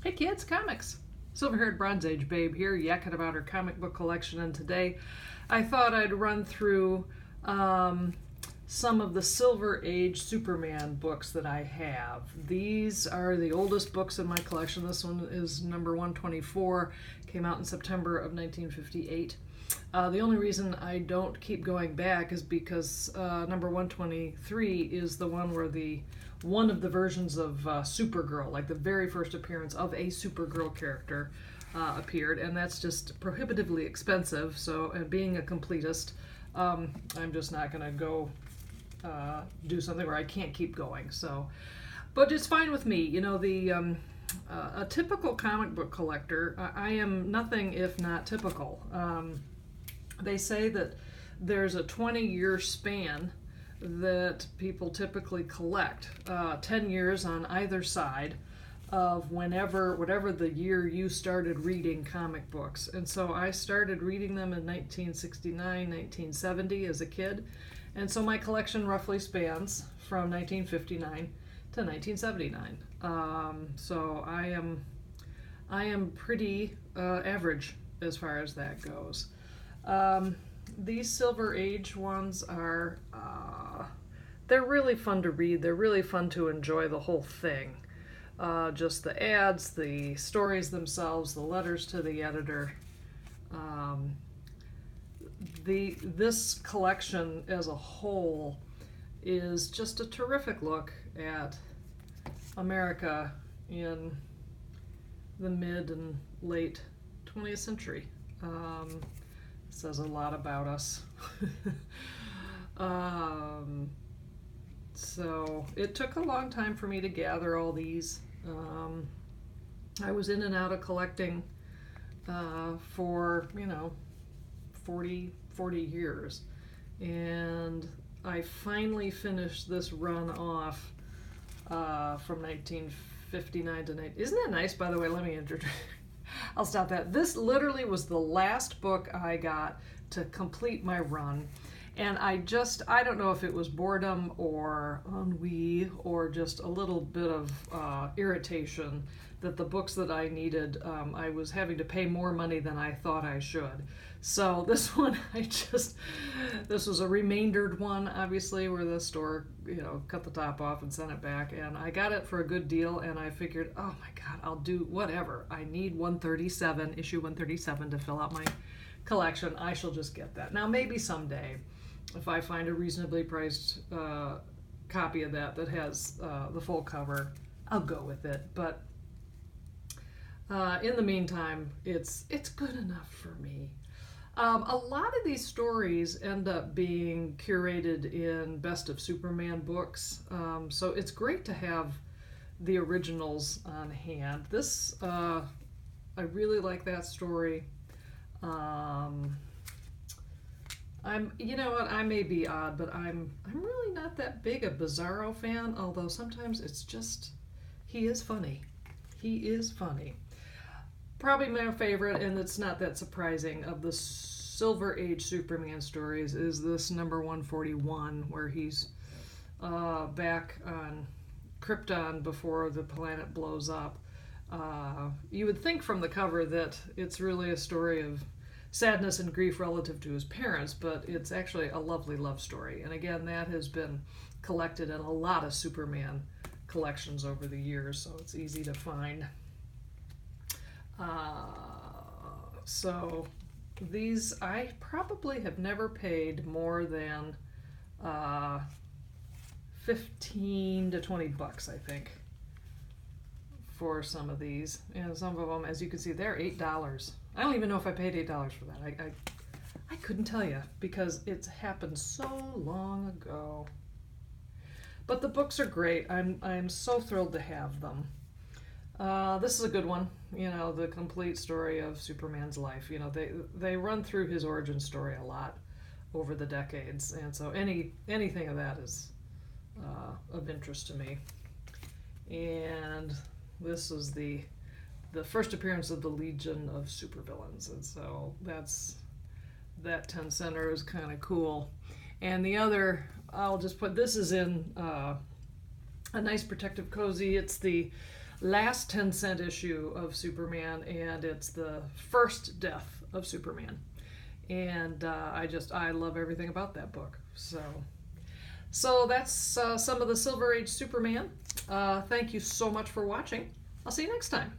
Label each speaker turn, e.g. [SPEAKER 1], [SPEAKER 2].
[SPEAKER 1] Hey kids, comics! Silver-haired Bronze Age babe here, yakking about her comic book collection, and today I thought I'd run through um, some of the Silver Age Superman books that I have. These are the oldest books in my collection. This one is number 124, came out in September of 1958. The only reason I don't keep going back is because number 123 is the one where one of the versions of Supergirl, like the very first appearance of a Supergirl character, appeared, and that's just prohibitively expensive. So, and being a completist, I'm just not going to go do something where I can't keep going. So, but it's fine with me. You know, a typical comic book collector, I am nothing if not typical. They say that there's a 20-year span that people typically collect, 10 years on either side of whatever the year you started reading comic books. And so I started reading them in 1969, 1970 as a kid. And so my collection roughly spans from 1959 to 1979. So I am pretty average as far as that goes. These Silver Age ones are, they're really fun to read. They're really fun to enjoy the whole thing. Just the ads, the stories themselves, the letters to the editor. This collection as a whole is just a terrific look at America in the mid and late 20th century. Says a lot about us. So it took a long time for me to gather all these. I was in and out of collecting for 40 years, and I finally finished this run off from 1959 to 19. Isn't that nice, by the way? Let me introduce. I'll stop that. This literally was the last book I got to complete my run. And I don't know if it was boredom or ennui or just a little bit of irritation that the books that I needed, I was having to pay more money than I thought I should. So this one, this was a remaindered one, obviously, where the store, cut the top off and sent it back. And I got it for a good deal, and I figured, oh my God, I'll do whatever. I need issue 137 to fill out my collection. I shall just get that. Now, maybe someday, if I find a reasonably priced copy of that has the full cover, I'll go with it. But in the meantime, it's good enough for me. A lot of these stories end up being curated in Best of Superman books, so it's great to have the originals on hand. This, I really like that story. I may be odd, but I'm really not that big a Bizarro fan, although sometimes it's just, he is funny. He is funny. Probably my favorite, and it's not that surprising, of the Silver Age Superman stories is this number 141, where he's back on Krypton before the planet blows up. You would think from the cover that it's really a story of sadness and grief relative to his parents, but it's actually a lovely love story. And again, that has been collected in a lot of Superman collections over the years, so it's easy to find. So these, I probably have never paid more than 15 to 20 bucks, I think, for some of these. And some of them, as you can see, they're $8. I don't even know if I paid $8 for that. I couldn't tell you because it's happened so long ago. But the books are great. I'm so thrilled to have them. This is a good one. The complete story of Superman's life. They run through his origin story a lot over the decades, and so anything of that is of interest to me. And this is the first appearance of the Legion of Supervillains, and so that 10 center is kind of cool. And the other, I'll just put, this is in a nice protective cozy. It's the last 10-cent issue of Superman, and it's the first death of Superman. And I love everything about that book. So that's some of the Silver Age Superman. Thank you so much for watching. I'll see you next time.